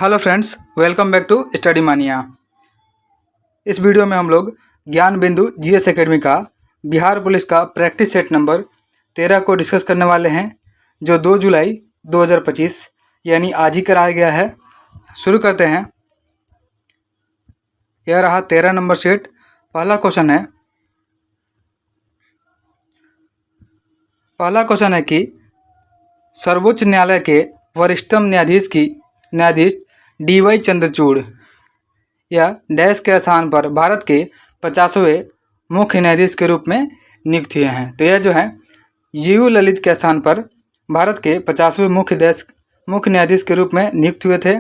Hello friends, welcome back to study mania. इस video में हम लोग ज्ञान बिंदु जीएस एकेडमी का बिहार पुलिस का प्रैक्टिस सेट नंबर 13 को डिस्कस करने वाले हैं, जो 2 जुलाई 2025 यानी आज ही कराया गया है। शुरू करते हैं। यह रहा 13 नंबर सेट। पहला क्वेश्चन है कि सर्वोच्च न्यायालय के वरिष्ठतम न्यायाधीश डी.वाई. चंद्रचूड़ या डैश के स्थान पर भारत के 50वें मुख्य न्यायाधीश के रूप में नियुक्त हुए हैं। तो यह जो है यू ललित के स्थान पर भारत के 50वें मुख्य न्यायाधीश के रूप में नियुक्त हुए थे।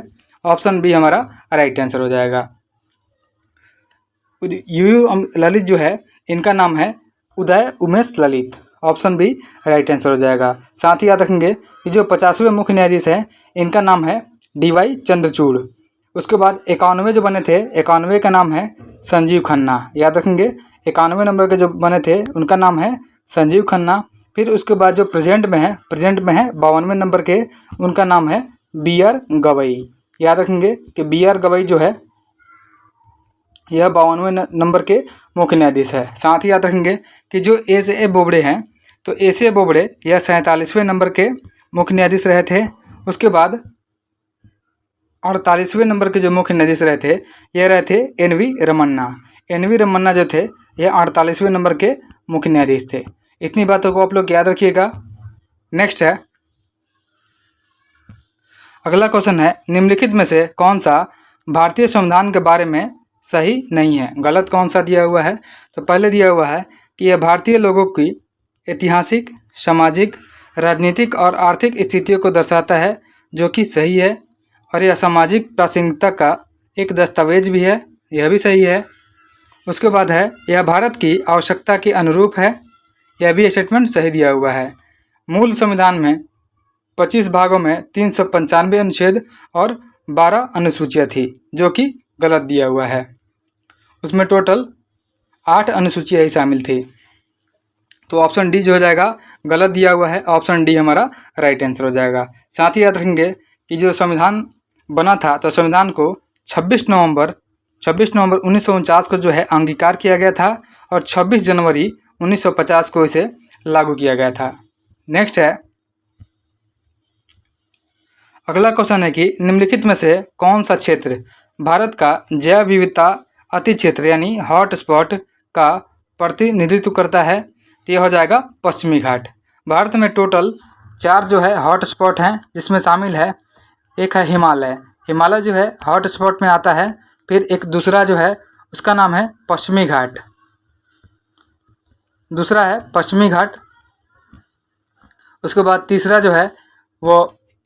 ऑप्शन बी हमारा राइट आंसर हो जाएगा। यू ललित जो है, इनका नाम है Uday Umesh Lalit. Option B right answer हो जाएगा। साथ ही याद रखेंगे कि जो 50वें मुख्य न्यायाधीश हैं, इनका नाम है डी.वाई. चंद्रचूड़। उसके बाद 91 जो बने थे, 91 का नाम है संजीव खन्ना। याद रखेंगे 91 नंबर के जो बने थे, उनका नाम है संजीव खन्ना। फिर उसके बाद जो प्रेजेंट में है 52वें नंबर के, उनका नाम है बी.आर. गवई। याद रखेंगे कि बी.आर. गवई जो है, यह 52वें नंबर के मुख्य न्यायाधीश है। साथ ही याद रखेंगे कि जो एस.ए. बोबड़े हैं, तो एस.ए. बोबड़े यह 47वें नंबर के मुख्य न्यायाधीश रहे थे। उसके बाद 48वें नंबर के जो मुख्य न्यायाधीश रहे थे, यह रहे थे एन.वी. रमन्ना। एन.वी. रमन्ना जो थे, यह 48वें नंबर के मुख्य न्यायाधीश थे। इतनी बातों को आप लोग याद रखिएगा। नेक्स्ट है, अगला क्वेश्चन है, निम्नलिखित में से कौन सा भारतीय संविधान के बारे में सही नहीं है? गलत कौन सा दिया हुआ है? तो पहले दिया हुआ है कि यह भारतीय लोगों की ऐतिहासिक, सामाजिक, राजनीतिक और आर्थिक स्थितियों को दर्शाता है, जो कि सही है। और यह सामाजिक प्रासंगिकता का एक दस्तावेज भी है, यह भी सही है। उसके बाद है, यह भारत की आवश्यकता के अनुरूप है, यह भी स्टेटमेंट सही दिया हुआ है। मूल संविधान में 25 भागों में 395 अनुच्छेद और 12 अनुसूचियाँ थी, जो कि गलत दिया हुआ है। उसमें टोटल 8 अनुसूचियाँ ही शामिल थी। तो ऑप्शन डी जो हो जाएगा, गलत दिया हुआ है। ऑप्शन डी हमारा राइट आंसर हो जाएगा। साथ ही याद रखेंगे कि जो संविधान बना था, तो संविधान को 26 नवंबर 1949 को जो है अंगीकार किया गया था, और 26 जनवरी 1950 को इसे लागू किया गया था। नेक्स्ट है, अगला क्वेश्चन है कि निम्नलिखित में से कौन सा क्षेत्र भारत का जैव विविधता अति क्षेत्र यानी हॉट स्पॉट का प्रतिनिधित्व करता है? तो यह हो जाएगा पश्चिमी घाट। भारत में टोटल 4 जो है हॉट स्पॉट हैं, जिसमें शामिल है, एक है हिमालय जो है हॉट स्पॉट में आता है। फिर एक दूसरा जो है, उसका नाम है पश्चिमी घाट। दूसरा है पश्चिमी घाट। उसके बाद तीसरा जो है वो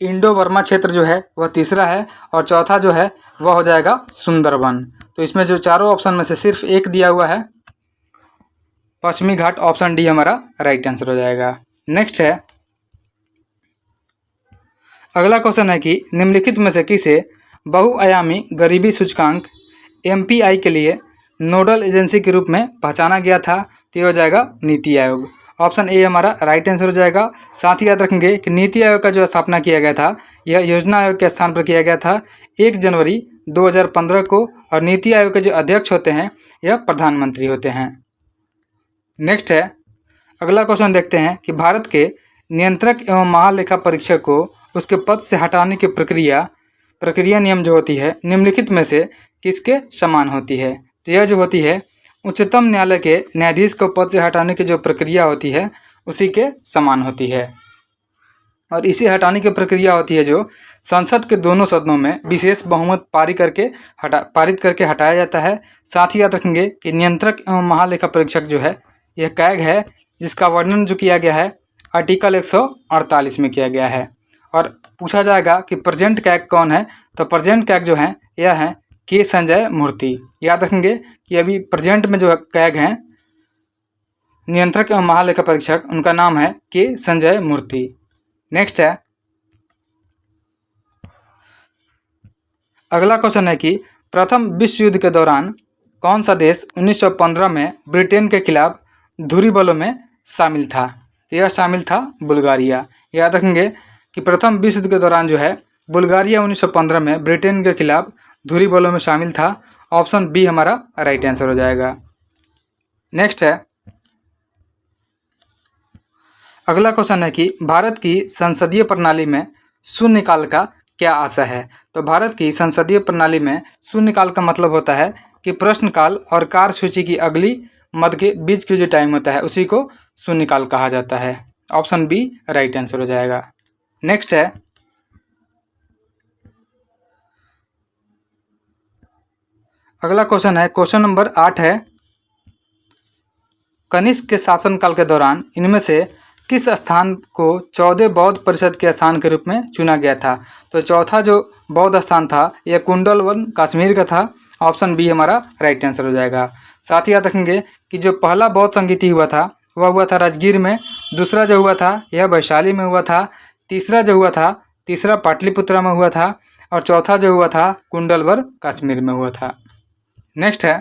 इंडो बर्मा क्षेत्र जो है वह तीसरा है, और चौथा जो है वह हो जाएगा सुंदरबन। तो इसमें जो चारों ऑप्शन में से सिर्फ एक दिया हुआ है पश्चिमी घाट। ऑप्शन डी हमारा राइट आंसर हो जाएगा। नेक्स्ट है, अगला क्वेश्चन है कि निम्नलिखित में से किसे बहुआयामी गरीबी सूचकांक MPI के लिए नोडल एजेंसी के रूप में पहचाना गया था? तो यह हो जाएगा नीति आयोग। ऑप्शन ए हमारा राइट आंसर हो जाएगा। साथ ही याद रखेंगे कि नीति आयोग का जो स्थापना किया गया था, यह योजना आयोग के स्थान पर किया गया था 1 जनवरी 2015 को, और नीति आयोग के जो अध्यक्ष होते हैं, यह प्रधानमंत्री होते हैं। नेक्स्ट है, अगला क्वेश्चन देखते हैं कि भारत के नियंत्रक एवं महालेखा परीक्षक को उसके पद से हटाने की प्रक्रिया नियम जो होती है, निम्नलिखित में से किसके समान होती है? तो यह जो होती है, उच्चतम न्यायालय के न्यायाधीश को पद से हटाने की जो प्रक्रिया होती है, उसी के समान होती है। और इसे हटाने की प्रक्रिया होती है जो संसद के दोनों सदनों में विशेष बहुमत पारित करके हटाया जाता है। साथ ही याद रखेंगे कि नियंत्रक एवं महालेखा परीक्षक जो है, यह कैग है, जिसका वर्णन जो किया गया है आर्टिकल 148 में किया गया है। और पूछा जाएगा कि प्रेजेंट कैग कौन है? तो प्रेजेंट कैग जो है, यह है के संजय मूर्ति। याद रखेंगे कि अभी प्रेजेंट में जो कैग हैं नियंत्रक एवं महालेखा परीक्षक, उनका नाम है के संजय मूर्ति। नेक्स्ट है, अगला क्वेश्चन है कि प्रथम विश्व युद्ध के दौरान कौन सा देश 1915 में ब्रिटेन के खिलाफ धुरी बलों में शामिल था? यह शामिल था बुल्गारिया। याद रखेंगे कि प्रथम विश्व युद्ध के दौरान जो है बुल्गारिया 1915 में ब्रिटेन के खिलाफ धुरी बलों में शामिल था। ऑप्शन बी हमारा राइट आंसर हो जाएगा। नेक्स्ट है, अगला क्वेश्चन है कि भारत की संसदीय प्रणाली में शून्यकाल का क्या आशय है। तो भारत की संसदीय प्रणाली में शून्यकाल का मतलब होता है कि प्रश्नकाल और कार्यसूची की अगली मद के बीच की जो टाइम होता है उसी को शून्यकाल कहा जाता है। ऑप्शन बी राइट आंसर हो जाएगा। नेक्स्ट है, अगला क्वेश्चन है, क्वेश्चन नंबर 8 है, कनिष्क के शासनकाल के दौरान इनमें से किस स्थान को 14 बौद्ध परिषद के स्थान के रूप में चुना गया था। तो चौथा जो बौद्ध स्थान था यह कुंडलवन कश्मीर का था। ऑप्शन बी हमारा राइट आंसर हो जाएगा। साथ ही याद रखेंगे कि जो पहला बौद्ध संगीति हुआ था वह हुआ था राजगीर में, दूसरा जो हुआ था यह वैशाली में हुआ था, तीसरा पाटलिपुत्रा में हुआ था और चौथा जो हुआ था कुंडलवन कश्मीर में हुआ था। नेक्स्ट है,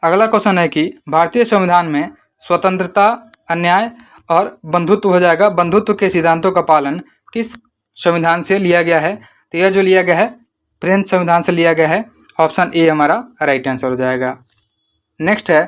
अगला क्वेश्चन है कि भारतीय संविधान में स्वतंत्रता, अन्याय और बंधुत्व हो जाएगा, बंधुत्व के सिद्धांतों का पालन किस संविधान से लिया गया है। तो यह जो लिया गया है फ्रेंच संविधान से लिया गया है। ऑप्शन ए हमारा राइट आंसर हो जाएगा। नेक्स्ट है,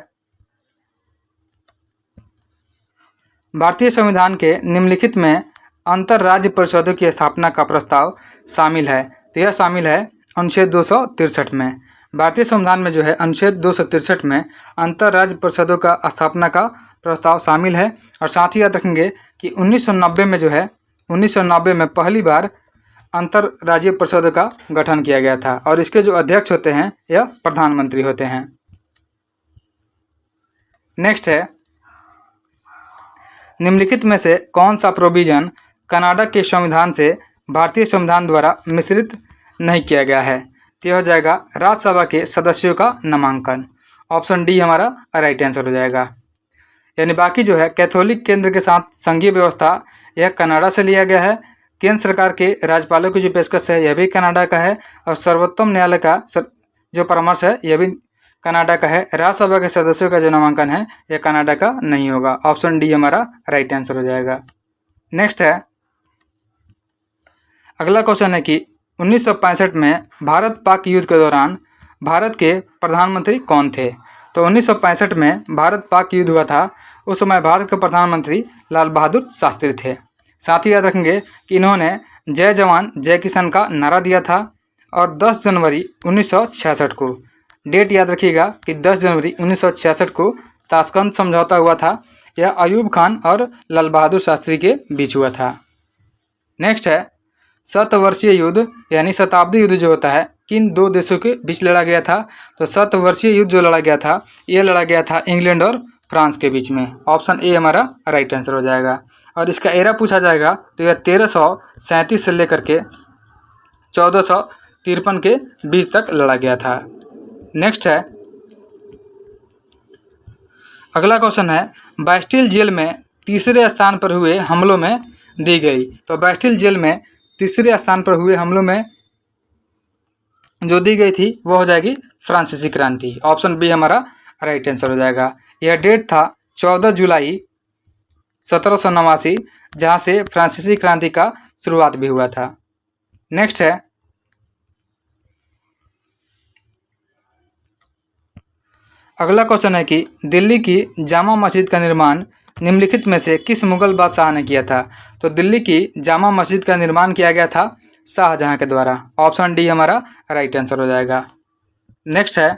भारतीय संविधान के निम्नलिखित में अंतर राज्य परिषदों की स्थापना का प्रस्ताव शामिल है। तो यह शामिल है अनुच्छेद 263 में। भारतीय संविधान में जो है अनुच्छेद 263 में अंतर राज्य परिषदों का स्थापना का प्रस्ताव शामिल है। और साथ ही याद रखेंगे कि 1990 में जो है 1990 में पहली बार अंतर राज्य परिषदों का गठन किया गया था और इसके जो अध्यक्ष होते हैं यह प्रधानमंत्री होते हैं। नेक्स्ट है, निम्नलिखित में से कौन सा प्रोविजन कनाडा के संविधान से भारतीय संविधान द्वारा मिश्रित नहीं किया गया है। तो यह हो जाएगा राज्यसभा के सदस्यों का नामांकन। ऑप्शन डी हमारा राइट आंसर हो जाएगा। यानी बाकी जो है कैथोलिक केंद्र के साथ संघीय व्यवस्था यह कनाडा से लिया गया है। केंद्र सरकार के राज्यपालों की जो पेशकश है यह भी कनाडा का है और सर्वोच्च न्यायालय का जो परामर्श है यह भी कनाडा का है। राज्यसभा के सदस्यों का जो नामांकन है यह कनाडा का नहीं होगा। ऑप्शन डी हमारा राइट आंसर हो जाएगा। नेक्स्ट है, अगला क्वेश्चन है कि 1965 में भारत पाक युद्ध के दौरान भारत के प्रधानमंत्री कौन थे। तो 1965 में भारत पाक युद्ध हुआ था, उस समय भारत के प्रधानमंत्री लाल बहादुर शास्त्री थे। साथ ही याद रखेंगे कि इन्होंने जय जवान जय किसान का नारा दिया था और 10 जनवरी 1966 को, डेट याद रखिएगा कि 10 जनवरी 1966 को ताशकंद समझौता हुआ था। यह अयूब खान और लाल बहादुर शास्त्री के बीच हुआ था। नेक्स्ट है, शतवर्षीय युद्ध यानी शताब्दी युद्ध जो होता है किन दो देशों के बीच लड़ा गया था। तो शतवर्षीय युद्ध जो लड़ा गया था ये लड़ा गया था इंग्लैंड और फ्रांस के बीच में। ऑप्शन ए हमारा राइट आंसर हो जाएगा। और इसका एरा पूछा जाएगा तो यह 1337 से लेकर के 1453 के बीच तक लड़ा गया था। नेक्स्ट है, अगला क्वेश्चन है, बैस्टिल जेल में तीसरे स्थान पर हुए हमलों में दी गई। तो बैस्टिल जेल में तीसरे स्थान पर हुए हमलों में जो दी गई थी वो हो जाएगी फ्रांसीसी क्रांति। ऑप्शन बी हमारा राइट आंसर हो जाएगा। यह डेट था 14 जुलाई 1789 जहां से फ्रांसीसी क्रांति का शुरुआत भी हुआ था। नेक्स्ट है, अगला क्वेश्चन है कि दिल्ली की जामा मस्जिद का निर्माण निम्नलिखित में से किस मुगल बादशाह ने किया था। तो दिल्ली की जामा मस्जिद का निर्माण किया गया था शाहजहां के द्वारा। ऑप्शन डी हमारा राइट आंसर हो जाएगा। नेक्स्ट है,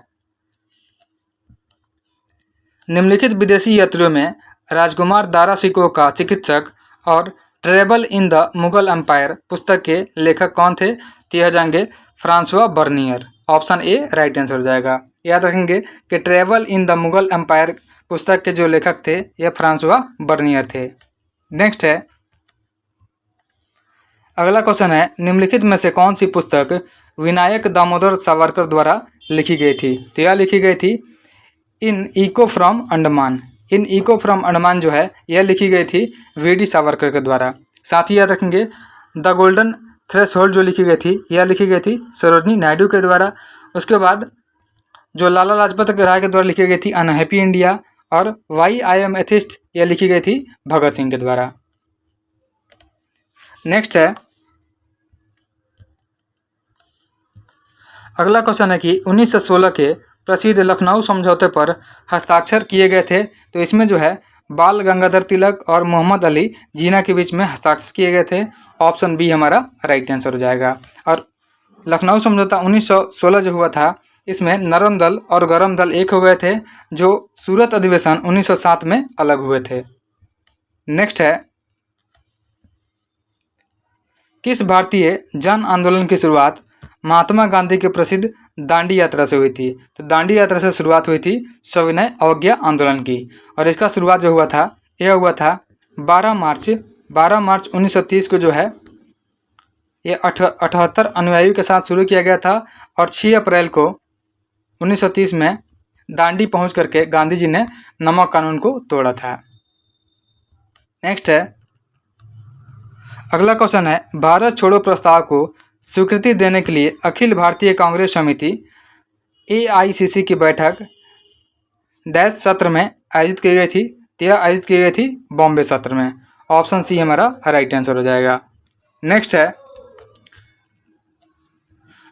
निम्नलिखित विदेशी यात्रियों में राजकुमार दारा शिकोह का चिकित्सक और travel in the Mughal empire पुस्तक के लेखक कौन थे। तो यह जाएंगे Francois Bernier. Option A right answer हो जाएगा। याद रखेंगे कि travel in the Mughal empire पुस्तक के जो लेखक थे यह फ्रांसवा बर्नियर थे। नेक्स्ट है, अगला क्वेश्चन है, निम्नलिखित में से कौन सी पुस्तक विनायक दामोदर सावरकर द्वारा लिखी गई थी। तो यह लिखी गई थी in echo from Andaman. In echo from Andaman जो है यह लिखी गई थी वी.डी. सावरकर के द्वारा। साथ ही याद रखेंगे द गोल्डन थ्रेशोल्ड जो लिखी गई थी यह लिखी गई थी सरोजनी नायडू के द्वारा। उसके बाद जो लाला लाजपत राय के द्वारा लिखी गई थी अनहैप्पी इंडिया और वाई आई एम एथिस्ट यह लिखी गई थी भगत सिंह के द्वारा। नेक्स्ट है, अगला क्वेश्चन है कि 1916 के प्रसिद्ध लखनऊ समझौते पर हस्ताक्षर किए गए थे। तो इसमें जो है बाल गंगाधर तिलक और मोहम्मद अली जिन्ना के बीच में हस्ताक्षर किए गए थे। ऑप्शन बी हमारा राइट आंसर हो जाएगा। और लखनऊ समझौता 1916 जो हुआ था, इसमें नरम दल और गरम दल एक हो गए थे, जो सूरत अधिवेशन 1907 में अलग हुए थे। नेक्स्ट है, किस भारतीय जन आंदोलन की शुरुआत महात्मा गांधी के प्रसिद्ध दांडी यात्रा से हुई थी? तो दांडी यात्रा से शुरुआत हुई थी सविनय अवज्ञा आंदोलन की, और इसका शुरुआत जो हुआ था यह हुआ था 12 मार्च 1930 को जो है ये 78 अनुयायियों के साथ शुरू किया गया था, और 6 अप्रैल को 1930 में दांडी पहुंच करके गांधी जी ने नमक कानून को तोड़ा था। नेक्स्ट है, अगला क्वेश्चन है, भारत छोड़ो प्रस्ताव को स्वीकृति देने के लिए अखिल भारतीय कांग्रेस समिति AICC की बैठक डैश सत्र में आयोजित की गई थी? तो यह आयोजित की गई थी बॉम्बे सत्र में। ऑप्शन सी हमारा राइट आंसर हो जाएगा। नेक्स्ट है,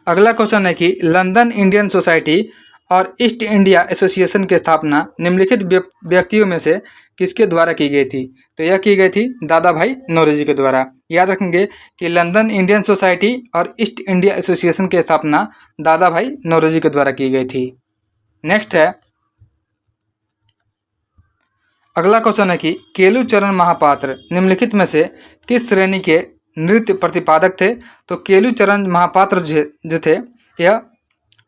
अगला क्वेश्चन है कि लंदन इंडियन सोसाइटी और ईस्ट इंडिया एसोसिएशन की स्थापना निम्नलिखित व्यक्तियों में से किसके द्वारा की गई थी? तो यह की गई थी दादा भाई नौरोजी के द्वारा। याद रखेंगे कि लंदन इंडियन सोसाइटी और ईस्ट इंडिया एसोसिएशन की स्थापना दादा भाई नौरोजी के द्वारा की गई थी। नेक्स्ट है, अगला क्वेश्चन है कि केलू चरण महापात्र निम्नलिखित में से किस श्रेणी के नृत्य प्रतिपादक थे? तो केलू चरण महापात्र जो थे यह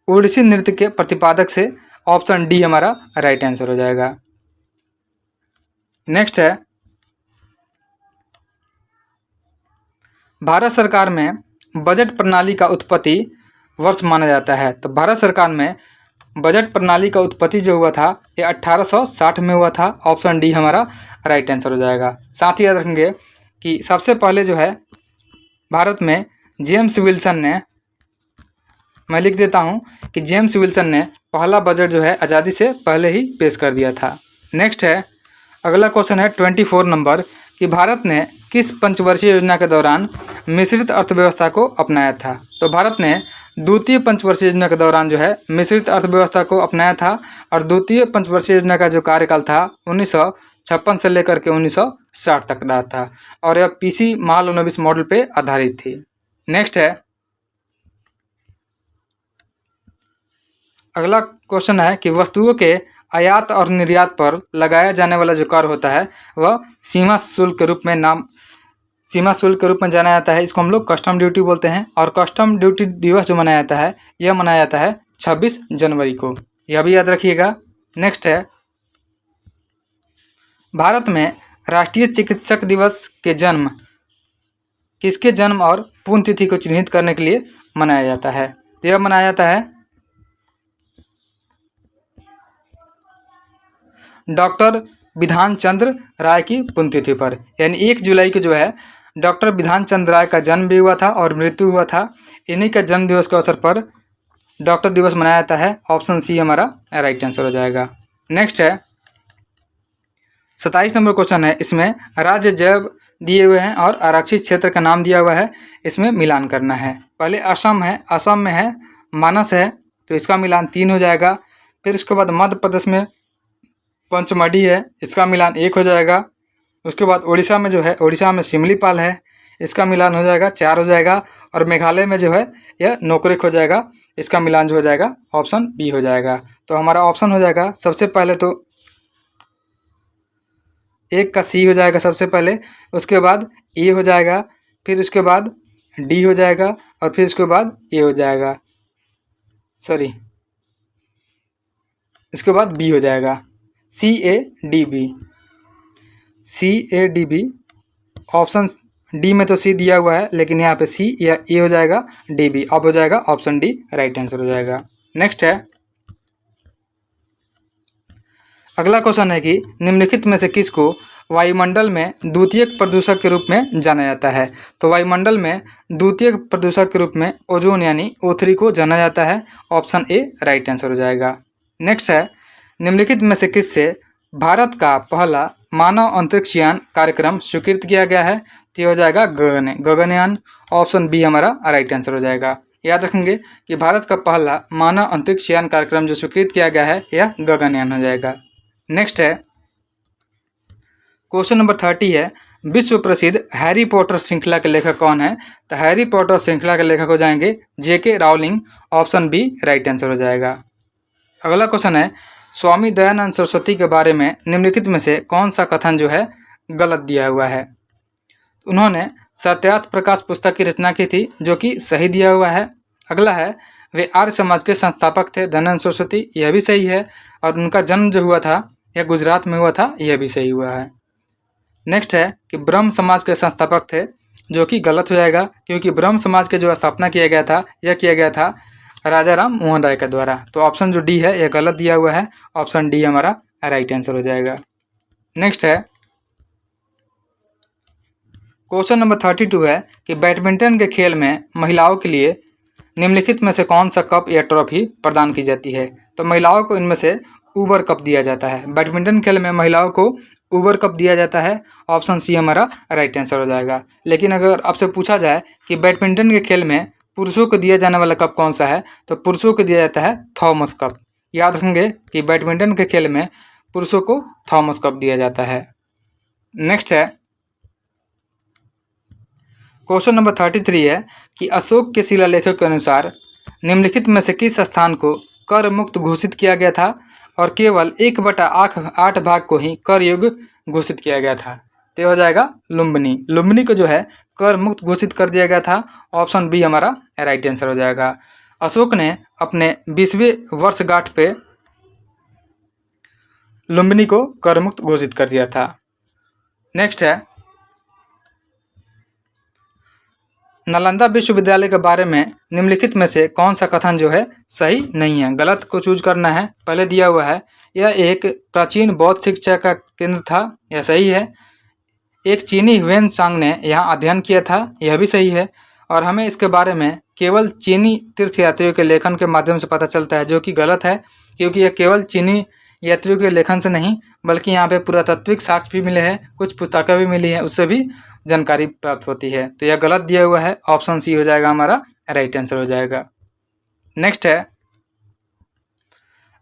ओडिसी नृत्य के प्रतिपादक से। ऑप्शन डी हमारा राइट आंसर हो जाएगा। नेक्स्ट है, भारत सरकार में बजट प्रणाली का उत्पत्ति वर्ष माना जाता है। तो भारत सरकार में बजट प्रणाली का उत्पत्ति जो हुआ था ये 1860 में हुआ था। ऑप्शन डी हमारा राइट आंसर हो जाएगा। साथ ही याद रखेंगे कि सबसे पहले जो है भारत में जेम्स विल्सन ने, मैं लिख देता हूँ कि जेम्स विल्सन ने पहला बजट जो है आज़ादी से पहले ही पेश कर दिया था। नेक्स्ट है, अगला क्वेश्चन है 24 नंबर कि भारत ने किस पंचवर्षीय योजना के दौरान मिश्रित अर्थव्यवस्था को अपनाया था? तो भारत ने द्वितीय पंचवर्षीय योजना के दौरान जो है मिश्रित अर्थव्यवस्था को अपनाया था, और द्वितीय पंचवर्षीय योजना का जो कार्यकाल था 1956 से लेकर के 1960 तक रहा था, और यह PC महालनोबिस मॉडल पे आधारित थी। नेक्स्ट है, अगला क्वेश्चन है कि वस्तुओं के आयात और निर्यात पर लगाया जाने वाला जो कर होता है वह सीमा शुल्क के रूप में जाना जाता है। इसको हम लोग कस्टम ड्यूटी बोलते हैं, और कस्टम ड्यूटी दिवस जो मनाया जाता है यह मनाया जाता है 26 जनवरी को, यह भी याद रखिएगा। नेक्स्ट है, भारत में राष्ट्रीय चिकित्सक दिवस के जन्म किसके जन्म और पुण्यतिथि को चिन्हित करने के लिए मनाया जाता है? तो यह मनाया जाता है डॉक्टर विधान चंद्र राय की पुण्यतिथि पर, यानी 1 जुलाई को जो है डॉक्टर विधान चंद्र राय का जन्म भी हुआ था और मृत्यु हुआ था। इन्हीं का जन्म दिवस के अवसर पर डॉक्टर दिवस मनाया जाता है। ऑप्शन सी हमारा राइट आंसर हो जाएगा। नेक्स्ट है 27 नंबर क्वेश्चन है, इसमें राज्य जैव दिए हुए हैं और आरक्षित क्षेत्र का नाम दिया हुआ है, इसमें मिलान करना है। पहले असम है, असम में है मानस है, तो इसका मिलान 3 हो जाएगा। फिर उसके बाद मध्य प्रदेश में पंचमढ़ी है, इसका मिलान 1 हो जाएगा। उसके बाद उड़ीसा में जो है, उड़ीसा में सिमलीपाल है, इसका मिलान हो जाएगा 4 हो जाएगा। और मेघालय में जो है यह नोकरेक हो जाएगा, इसका मिलान जो हो जाएगा ऑप्शन बी हो जाएगा। तो हमारा ऑप्शन हो जाएगा सबसे पहले तो 1 का सी हो जाएगा सबसे पहले, उसके बाद ए हो जाएगा, फिर उसके बाद डी हो जाएगा, और फिर उसके बाद ए हो जाएगा, सॉरी इसके बाद बी हो जाएगा, CADB। ऑप्शन डी में तो सी दिया हुआ है, लेकिन यहाँ पे सी या ए हो जाएगा, DB अब हो जाएगा ऑप्शन डी राइट आंसर हो जाएगा। नेक्स्ट है, अगला क्वेश्चन है कि निम्नलिखित में से किसको वायुमंडल में द्वितीयक प्रदूषक के रूप में जाना जाता है? तो वायुमंडल में द्वितीयक प्रदूषक के रूप में ओजोन यानी O3 को जाना जाता है। ऑप्शन ए राइट आंसर हो जाएगा। नेक्स्ट है, निम्नलिखित में से किससे भारत का पहला मानव अंतरिक्ष यान कार्यक्रम स्वीकृत किया गया है? तो यह हो जाएगा गगनयान। ऑप्शन बी हमारा राइट आंसर हो जाएगा। याद रखेंगे कि भारत का पहला मानव अंतरिक्ष यान कार्यक्रम जो स्वीकृत किया गया है यह गगनयान हो जाएगा। नेक्स्ट है क्वेश्चन नंबर 30 है, विश्व प्रसिद्ध हैरी पॉटर श्रृंखला के लेखक कौन है? तो हैरी पॉटर श्रृंखला के लेखक हो जाएंगे J K Rowling, option B right answer हो जाएगा। अगला क्वेश्चन है, स्वामी दयानंद सरस्वती के बारे में निम्नलिखित में से कौन सा कथन जो है गलत दिया हुआ है? उन्होंने सत्यार्थ प्रकाश पुस्तक की रचना की थी जो कि सही दिया हुआ है। अगला है, वे आर्य समाज के संस्थापक थे दयानंद सरस्वती, यह भी सही है। और उनका जन्म जो हुआ था यह गुजरात में हुआ था, यह भी सही हुआ है। नेक्स्ट है कि ब्रह्म समाज के संस्थापक थे, जो कि गलत हो जाएगा क्योंकि ब्रह्म समाज के जो स्थापना किया गया था यह किया गया था राजा राम मोहन राय के द्वारा। तो ऑप्शन जो डी है यह गलत दिया हुआ है, ऑप्शन डी हमारा राइट आंसर हो जाएगा। नेक्स्ट है क्वेश्चन नंबर 32 है कि बैडमिंटन के खेल में महिलाओं के लिए निम्नलिखित में से कौन सा कप या ट्रॉफी प्रदान की जाती है? तो महिलाओं को इनमें से उबर कप दिया जाता है। बैडमिंटन खेल में महिलाओं को उबर कप दिया जाता है, ऑप्शन सी हमारा राइट आंसर हो जाएगा। लेकिन अगर आपसे पूछा जाए कि बैडमिंटन के खेल में पुरुषों को दिया जाने वाला कप कौन सा है, तो पुरुषों को दिया जाता है थॉमस कप। याद रखेंगे कि बैडमिंटन के खेल में पुरुषों को थॉमस कप दिया जाता है। नेक्स्ट है क्वेश्चन नंबर 33 है कि अशोक के शिलालेखों के अनुसार निम्नलिखित में से किस स्थान को कर मुक्त घोषित किया गया था और केवल 1/8 भाग को ही कर योग्य घोषित किया गया था? तो यह हो जाएगा लुम्बिनी। लुम्बिनी को जो है कर मुक्त घोषित कर दिया गया था, ऑप्शन बी हमारा राइट आंसर हो जाएगा। अशोक ने अपने 20वें वर्षगांठ पे लुम्बिनी को कर मुक्त घोषित कर दिया था। नेक्स्ट है नालंदा विश्वविद्यालय के बारे में निम्नलिखित में से कौन सा कथन जो है सही नहीं है? गलत को चूज करना है। पहले दिया हुआ है यह एक प्राचीन बौद्ध शिक्षा का केंद्र था, यह सही है। एक चीनी ह्वेन सांग ने यहाँ अध्ययन किया था, यह भी सही है। और हमें इसके बारे में केवल चीनी तीर्थयात्रियों के लेखन के माध्यम से पता चलता है, जो कि गलत है क्योंकि यह केवल चीनी यात्रियों के लेखन से नहीं बल्कि यहाँ पे पुरातात्विक साक्ष्य भी मिले हैं, कुछ पुस्तकें भी मिली हैं, उससे भी जानकारी प्राप्त होती है। तो यह गलत दिया हुआ है, ऑप्शन सी हो जाएगा हमारा राइट आंसर हो जाएगा। नेक्स्ट है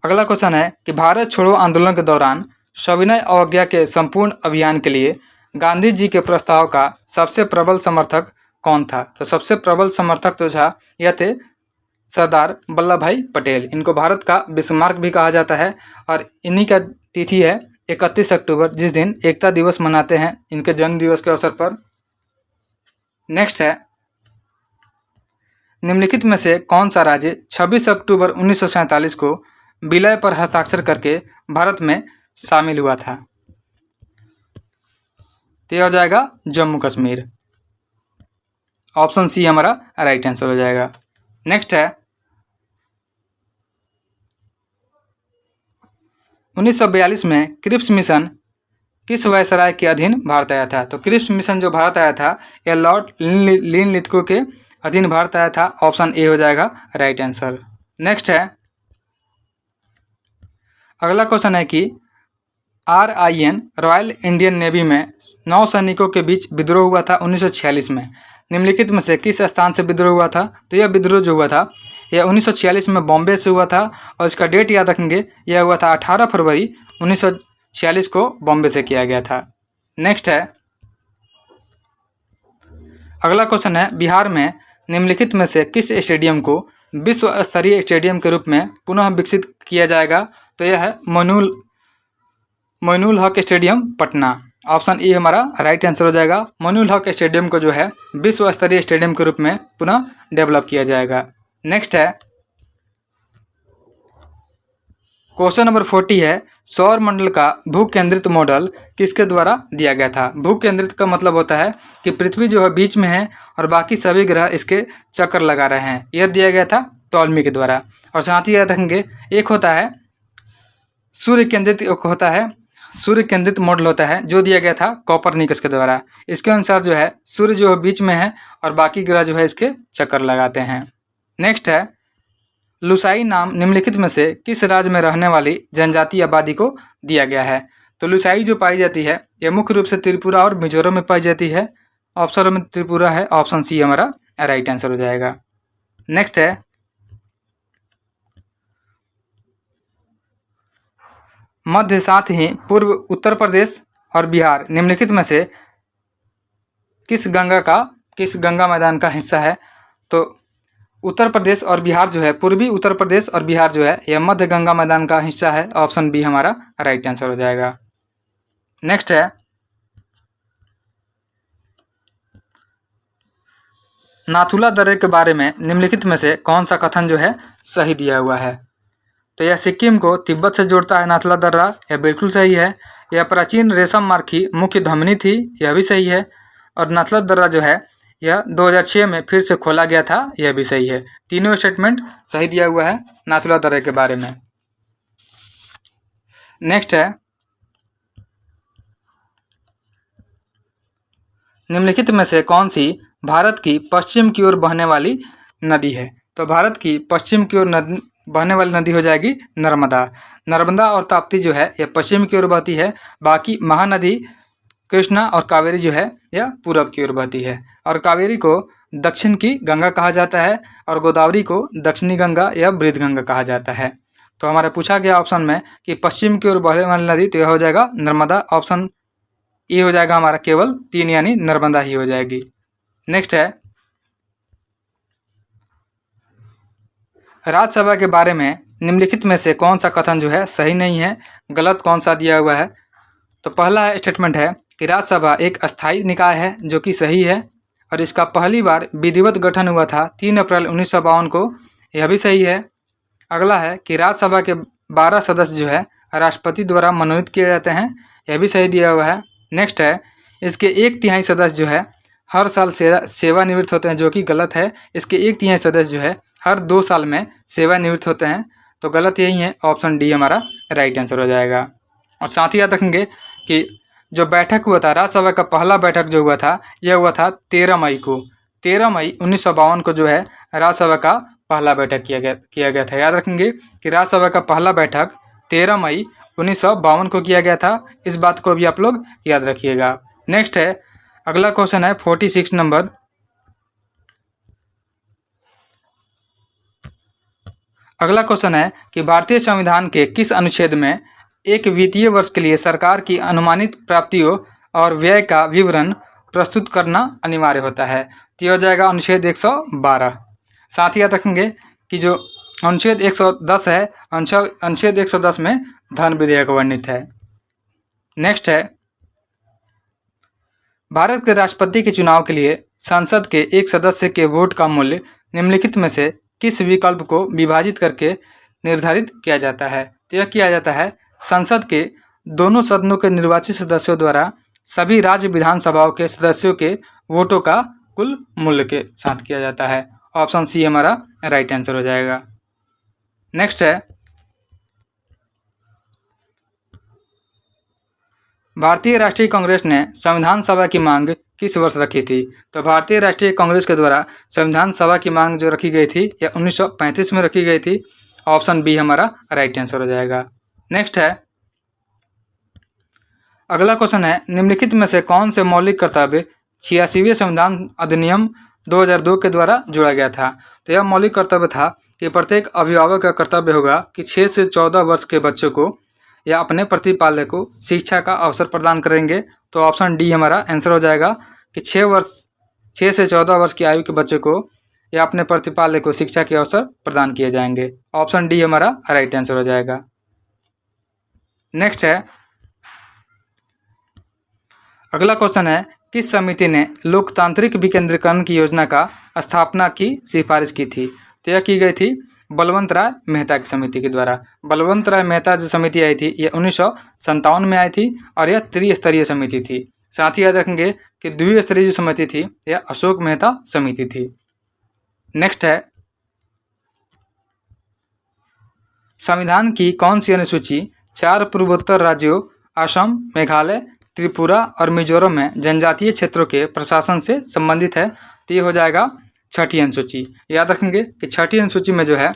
अगला क्वेश्चन है कि भारत छोड़ो आंदोलन के दौरान सविनय अवज्ञा के संपूर्ण अभियान के लिए गांधी जी के प्रस्ताव का सबसे प्रबल समर्थक कौन था? तो सबसे प्रबल समर्थक तो था यह थे सरदार वल्लभ भाई पटेल। इनको भारत का बिस्मार्क भी कहा जाता है और इन्हीं का तिथि है 31 अक्टूबर, जिस दिन एकता दिवस मनाते हैं इनके जन्म दिवस के अवसर पर। नेक्स्ट है निम्नलिखित में से कौन सा राज्य 26 अक्टूबर 1947 को विलय पर हस्ताक्षर करके भारत में शामिल हुआ था? तो यह हो जाएगा जम्मू कश्मीर, ऑप्शन सी हमारा राइट आंसर हो जाएगा। नेक्स्ट है 1942 में क्रिप्स मिशन किस वायसराय के अधीन भारत आया था? तो क्रिप्स मिशन जो भारत आया था यह लॉर्ड लिनलिथगो के अधीन भारत आया था, ऑप्शन ए हो जाएगा राइट आंसर। नेक्स्ट है अगला क्वेश्चन है कि RIN रॉयल इंडियन नेवी में नौसैनिकों के बीच विद्रोह हुआ था 1946 में। निम्नलिखित में से किस स्थान से विद्रोह हुआ था? तो यह विद्रोह जो हुआ था यह 1946 में बॉम्बे से हुआ था और इसका डेट याद रखेंगे, यह हुआ था 18 फरवरी 1946 को बॉम्बे से किया गया था। नेक्स्ट है अगला क्वेश्चन है बिहार में निम्नलिखित में से किस स्टेडियम को विश्व स्तरीय स्टेडियम के रूप में पुनः विकसित किया जाएगा? तो यह है Moinul Haq stadium Patna, option A हमारा राइट आंसर हो जाएगा। मोइनुल हक स्टेडियम को जो है विश्व स्तरीय स्टेडियम के रूप में पुनः डेवलप किया जाएगा। नेक्स्ट है क्वेश्चन नंबर 40 है सौर मंडल का भू केंद्रित मॉडल किसके द्वारा दिया गया था? भू केंद्रित का मतलब होता है कि पृथ्वी जो है बीच में है और बाकी सभी ग्रह इसके चक्कर लगा रहे हैं, यह दिया गया था टॉलमी के द्वारा। और साथ ही याद रखेंगे एक होता है सूर्य केंद्रित, सूर्य केंद्रित मॉडल होता है जो दिया गया था कोपरनिकस के द्वारा। इसके अनुसार जो है सूर्य जो है बीच में है और बाकी ग्रह जो है इसके चक्कर लगाते हैं। नेक्स्ट है लुसाई नाम निम्नलिखित में से किस राज्य में रहने वाली जनजातीय आबादी को दिया गया है? तो लुसाई जो पाई जाती है यह मुख्य रूप से त्रिपुरा और मिजोरम में पाई जाती है, ऑप्शन में त्रिपुरा है, ऑप्शन सी हमारा राइट आंसर हो जाएगा। नेक्स्ट है मध्य साथ ही पूर्व उत्तर प्रदेश और बिहार निम्नलिखित में से किस गंगा मैदान का हिस्सा है। तो उत्तर प्रदेश और बिहार जो है, पूर्वी उत्तर प्रदेश और बिहार जो है, यह मध्य गंगा मैदान का हिस्सा है। ऑप्शन बी हमारा राइट आंसर हो जाएगा। नेक्स्ट है नाथुला दर्रे के बारे में निम्नलिखित में से कौन सा कथन जो है सही दिया हुआ है। तो यह सिक्किम को तिब्बत से जोड़ता है नाथुला दर्रा, यह बिल्कुल सही है। यह प्राचीन रेशम मार्ग की मुख्य धमनी थी, यह भी सही है। और नाथुला दर्रा जो है यह 2006 में फिर से खोला गया था, यह भी सही है। तीनों स्टेटमेंट सही दिया हुआ है नाथुला दर्रे के बारे में। नेक्स्ट है निम्नलिखित में से कौन सी भारत की पश्चिम की ओर बहने वाली नदी है। तो भारत की पश्चिम की ओर बहने वाली नदी हो जाएगी नर्मदा। नर्मदा और ताप्ती जो है यह पश्चिम की ओर बहती है। बाकी महानदी कृष्णा और कावेरी जो है यह पूरब की ओर बहती है। और कावेरी को दक्षिण की गंगा कहा जाता है और गोदावरी को दक्षिणी गंगा या बृहद गंगा कहा जाता है। तो हमारा पूछा गया ऑप्शन में कि पश्चिम की ओर बहने वाली नदी, तो यह हो जाएगा नर्मदा। ऑप्शन ए हो जाएगा हमारा केवल 3 यानी नर्मदा ही हो जाएगी। नेक्स्ट है राज्यसभा के बारे में निम्नलिखित में से कौन सा कथन जो है सही नहीं है, गलत कौन सा दिया हुआ है। तो पहला स्टेटमेंट है कि राज्यसभा एक अस्थायी निकाय है, जो कि सही है। और इसका पहली बार विधिवत गठन हुआ था 3 अप्रैल 1952 को, यह भी सही है। अगला है कि राज्यसभा के 12 सदस्य जो है राष्ट्रपति द्वारा मनोनीत किए जाते हैं, यह भी सही दिया हुआ है। नेक्स्ट है इसके 1/3 सदस्य जो है हर साल सेवानिवृत्त होते हैं, जो कि गलत है। इसके 1/3 सदस्य जो है हर 2 साल में सेवानिवृत्त होते हैं, तो गलत यही है। ऑप्शन डी हमारा राइट आंसर हो जाएगा। और साथ ही याद रखेंगे कि जो बैठक हुआ था, राज्यसभा का पहला बैठक जो हुआ था, यह हुआ था 13 मई को। 13 मई 1952 को जो है राज्यसभा का पहला बैठक किया गया था। याद रखेंगे कि राज्यसभा का पहला बैठक 13 मई 1952 को किया गया था। इस बात को भी आप लोग याद रखिएगा। नेक्स्ट है अगला क्वेश्चन है 46 नंबर। अगला क्वेश्चन है कि भारतीय संविधान के किस अनुच्छेद में एक वित्तीय वर्ष के लिए सरकार की अनुमानित प्राप्तियों और व्यय का विवरण प्रस्तुत करना अनिवार्य होता है। तो यह हो जाएगा अनुच्छेद 112। साथ ही याद रखेंगे कि जो अनुच्छेद 110 है, अनुच्छेद 110 में धन विधेयक वर्णित है। नेक्स्ट है भारत के राष्ट्रपति के चुनाव के लिए संसद के एक सदस्य के वोट का मूल्य निम्नलिखित में से किस विकल्प को विभाजित करके निर्धारित किया जाता है। तो यह किया जाता है संसद के दोनों सदनों के निर्वाचित सदस्यों द्वारा सभी राज्य विधानसभाओं के सदस्यों के वोटों का कुल मूल्य के साथ किया जाता है। ऑप्शन सी हमारा राइट आंसर हो जाएगा। नेक्स्ट है भारतीय राष्ट्रीय कांग्रेस ने संविधान सभा की मांग किस वर्ष रखी थी। तो भारतीय राष्ट्रीय कांग्रेस के द्वारा संविधान सभा की मांग जो रखी गई थी यह 1935 में रखी गई थी। ऑप्शन बी हमारा राइट आंसर हो जाएगा। नेक्स्ट है अगला क्वेश्चन है निम्नलिखित में से कौन से मौलिक कर्तव्य 86वें संविधान अधिनियम 2002 के द्वारा जोड़ा गया था। तो यह मौलिक कर्तव्य था कि प्रत्येक अभिभावक का कर्तव्य होगा कि 6 से 14 वर्ष के बच्चों को या अपने प्रतिपालक को शिक्षा का अवसर प्रदान करेंगे। तो ऑप्शन डी हमारा आंसर हो जाएगा कि 6 से 14 वर्ष की आयु के बच्चे को या अपने प्रतिपालक को शिक्षा के अवसर प्रदान किए जाएंगे। ऑप्शन डी हमारा राइट आंसर हो जाएगा। नेक्स्ट है अगला क्वेश्चन है किस समिति ने लोकतांत्रिक विकेंद्रीकरण की योजना का स्थापना की सिफारिश की थी। तो यह की गई थी बलवंत राय मेहता की समिति के द्वारा। बलवंत राय मेहता जो समिति आई थी यह 1957 में आई थी और यह त्रिस्तरीय समिति थी। साथ ही याद रखेंगे कि द्विस्तरीय जो समिति थी यह अशोक मेहता समिति थी। नेक्स्ट है संविधान की कौन सी अनुसूची 4 पूर्वोत्तर राज्यों असम, मेघालय, त्रिपुरा और मिजोरम में जनजातीय क्षेत्रों के प्रशासन से संबंधित है। तो ये हो जाएगा 6ठी अनुसूची। याद रखेंगे कि 6ठी अनुसूची में जो है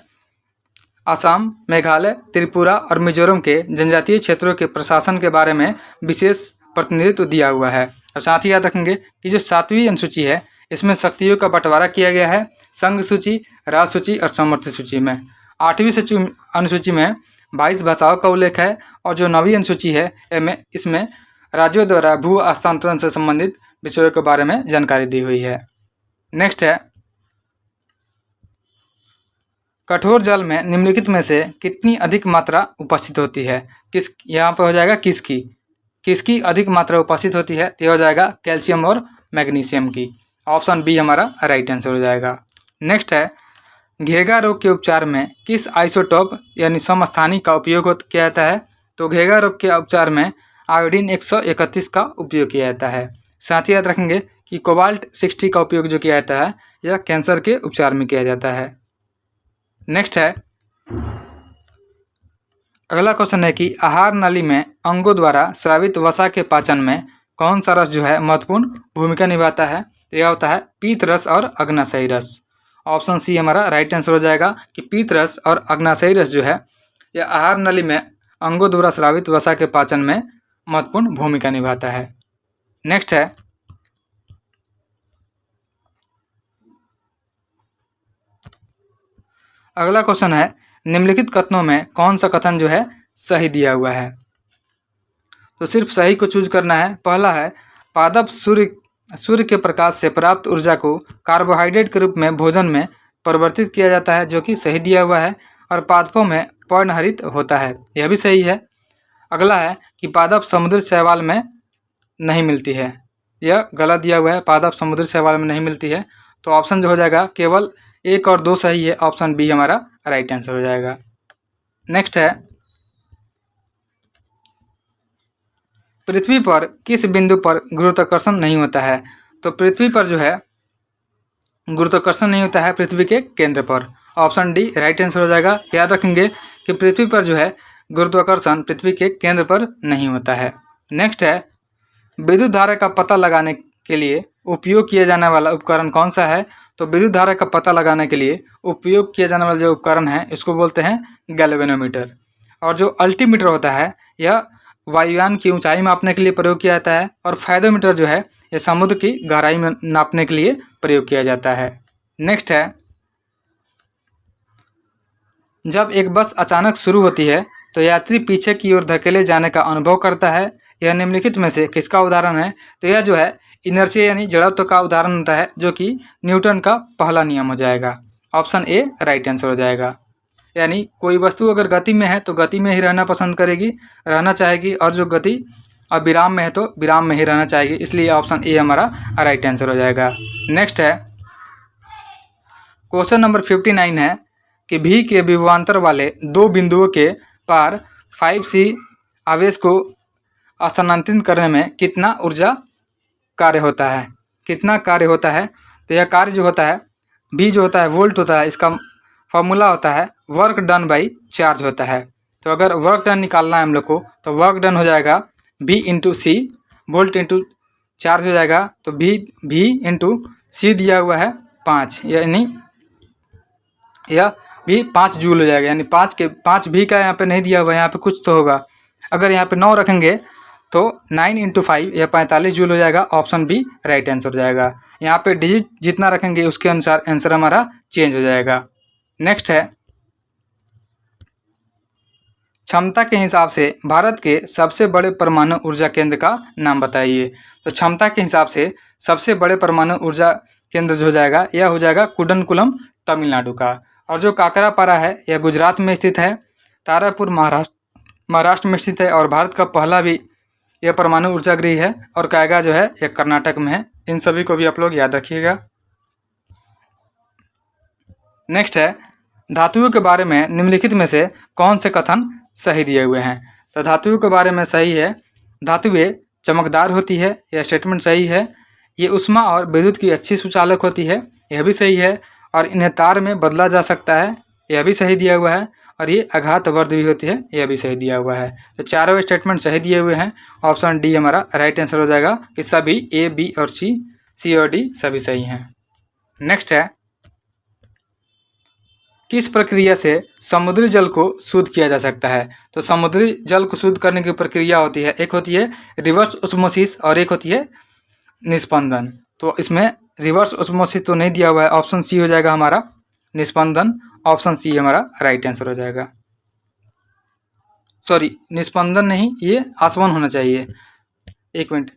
असम, मेघालय, त्रिपुरा और मिजोरम के जनजातीय क्षेत्रों के प्रशासन के बारे में विशेष प्रतिनिधित्व दिया हुआ है। और साथ ही याद रखेंगे कि जो 7वीं अनुसूची है इसमें शक्तियों का बंटवारा किया गया है। संघ सूची, राज्य सूची और समवर्ती सूची में। 8वीं अनुसूची में 22 भाषाओं का उल्लेख है और जो 9वीं अनुसूची है इसमें राज्यों द्वारा भू हस्तांतरण से संबंधित विषयों के बारे में जानकारी दी हुई है। नेक्स्ट है, कठोर जल में निम्नलिखित में से कितनी अधिक मात्रा उपस्थित होती है? यहाँ पे हो जाएगा किसकी अधिक मात्रा उपस्थित होती है? तो हो जाएगा कैल्शियम और मैग्नीशियम की। ऑप्शन बी हमारा राइट आंसर हो जाएगा। नेक्स्ट है, घेगा रोग के उपचार में किस आइसोटोप यानी समस्थानी का उपयोग किया जाता है? तो घेगा रोग के उपचार में आयोडीन 131 का उपयोग किया जाता है। साथ ही याद रखेंगे कि कोबाल्ट 60 का उपयोग जो किया जाता है यह कैंसर के उपचार में किया जाता है। नेक्स्ट है, अगला क्वेश्चन है कि आहार नाली में अंगों द्वारा स्रावित वसा के पाचन में कौन सा रस जो है महत्वपूर्ण भूमिका निभाता है? तो यह होता है पीत रस और अग्नाशयी रस। ऑप्शन सी हमारा राइट आंसर हो जाएगा कि पीत रस और अग्नाशयी रस जो है यह आहार नाली में अंगों द्वारा स्रावित वसा के पाचन में महत्वपूर्ण भूमिका निभाता है। नेक्स्ट है, अगला क्वेश्चन है, निम्नलिखित कथनों में कौन सा कथन जो है सही दिया हुआ है? तो सिर्फ सही को चूज करना है। पहला है, पादप सूर्य के प्रकाश से प्राप्त ऊर्जा को कार्बोहाइड्रेट के रूप में भोजन में परिवर्तित किया जाता है, जो कि सही दिया हुआ है। और पादपों में पर्णहरित होता है, यह भी सही है। अगला है कि पादप समुद्री शैवाल में नहीं मिलती है, यह गलत दिया हुआ है, पादप समुद्री शैवाल में नहीं मिलती है। तो ऑप्शन जो हो जाएगा केवल 1 और 2 सही है, ऑप्शन बी हमारा राइट आंसर हो जाएगा। नेक्स्ट है, पृथ्वी पर किस बिंदु पर गुरुत्वाकर्षण नहीं होता है? तो पृथ्वी पर जो है गुरुत्वाकर्षण नहीं होता है पृथ्वी के केंद्र पर। ऑप्शन डी राइट आंसर हो जाएगा। याद रखेंगे कि पृथ्वी पर जो है गुरुत्वाकर्षण पृथ्वी के केंद्र पर नहीं होता है। नेक्स्ट है, विद्युत धारा का पता लगाने के लिए उपयोग किया जाने वाला उपकरण कौन सा है? तो विद्युत धारा का पता लगाने के लिए उपयोग किया जाने वाला जो उपकरण है इसको बोलते हैं गैल्वेनोमीटर। और जो अल्टीमीटर होता है यह वायुयान की ऊंचाई मापने के लिए प्रयोग किया जाता है। और फायदोमीटर जो है यह समुद्र की गहराई में नापने के लिए प्रयोग किया जाता है। नेक्स्ट है, जब एक बस अचानक शुरू होती है तो यात्री पीछे की ओर धकेले जाने का अनुभव करता है, यह निम्नलिखित में से किसका उदाहरण है? तो यह जो है इनर्शिया यानी जड़त्व का उदाहरण होता है, जो कि न्यूटन का पहला नियम हो जाएगा। ऑप्शन ए राइट आंसर हो जाएगा। यानी कोई वस्तु अगर गति में है तो गति में ही रहना पसंद करेगी, रहना चाहेगी, और जो गति अब विराम में है तो विराम में ही रहना चाहेगी, इसलिए ऑप्शन ए हमारा राइट आंसर हो जाएगा। नेक्स्ट है, क्वेश्चन नंबर 59 है कि भी के विभवांतर वाले 2 बिंदुओं के पार 5C आवेश को स्थानांतरित करने में कितना ऊर्जा कार्य होता है? कितना कार्य होता है? तो यह कार्य जो होता है भी जो होता है वोल्ट होता है, इसका फॉर्मूला होता है वर्क डन बाई चार्ज होता है। तो अगर वर्क डन निकालना है हम लोग को तो वर्क डन हो जाएगा V इंटू सी, वोल्ट इंटू चार्ज हो जाएगा। तो V इंटू सी दिया हुआ है 5, यानी यह भी 5 जूल हो जाएगा। यानी 5 भी का यहाँ पे नहीं दिया हुआ है, यहाँ पे कुछ तो होगा। अगर यहाँ पे 9 रखेंगे तो 9 इंटू 5 यह 45 जूल हो जाएगा। ऑप्शन बी राइट आंसर हो जाएगा। यहाँ पे डिजिट जितना रखेंगे उसके अनुसार आंसर हमारा चेंज हो जाएगा। नेक्स्ट है, क्षमता के हिसाब से भारत के सबसे बड़े परमाणु ऊर्जा केंद्र का नाम बताइए। तो क्षमता के हिसाब से सबसे बड़े परमाणु ऊर्जा केंद्र जो हो जाएगा यह हो जाएगा कुडनकुलम तमिलनाडु का। और जो काकरापारा है यह गुजरात में स्थित है। तारापुर महाराष्ट्र में स्थित है। और भारत का पहला भी यह परमाणु ऊर्जा गृह है। और कायगा जो है यह कर्नाटक में है। इन सभी को भी आप लोग याद रखिएगा। नेक्स्ट है, धातुओं के बारे में निम्नलिखित में से कौन से कथन सही दिए हुए हैं? तो धातुओं के बारे में सही है, धातुएं चमकदार होती है, यह स्टेटमेंट सही है। ये ऊष्मा और विद्युत की अच्छी सुचालक होती है, यह भी सही है। और इन्हें तार में बदला जा सकता है, यह भी सही दिया हुआ है। और ये आघातवर्ध भी होती है, यह भी सही दिया हुआ है। तो चारों स्टेटमेंट सही दिए हुए हैं। ऑप्शन डी हमारा राइट आंसर हो जाएगा कि सभी ए, बी और सी और डी सभी सही हैं। नेक्स्ट है, किस प्रक्रिया से समुद्री जल को शुद्ध किया जा सकता है? तो समुद्री जल को शुद्ध करने की प्रक्रिया होती है, एक होती है रिवर्स ऑस्मोसिस और एक होती है निस्पंदन। तो इसमें रिवर्स ऑस्मोसिस तो नहीं दिया हुआ है, ऑप्शन सी हो जाएगा हमारा निस्पंदन। ऑप्शन सी हमारा राइट आंसर हो जाएगा। सॉरी, निस्पंदन नहीं, ये आसवन होना चाहिए। एक मिनट।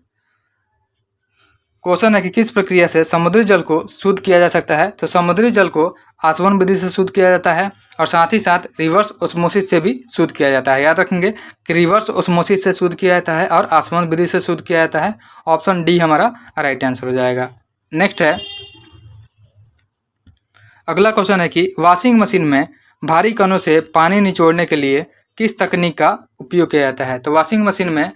क्वेश्चन है कि किस प्रक्रिया से समुद्री जल को शुद्ध किया जा सकता है? तो समुद्री जल को आसवन विधि से शुद्ध किया जाता है और साथ ही साथ रिवर्स ऑस्मोसिस से भी शुद्ध किया जाता है। याद रखेंगे कि रिवर्स ऑस्मोसिस से शुद्ध किया जाता है और आसवन विधि से शुद्ध किया जाता है। ऑप्शन डी हमारा राइट आंसर हो जाएगा। नेक्स्ट है, अगला क्वेश्चन है कि वॉशिंग मशीन में भारी कणों से पानी निचोड़ने के लिए किस तकनीक का उपयोग किया जाता है? तो वॉशिंग मशीन में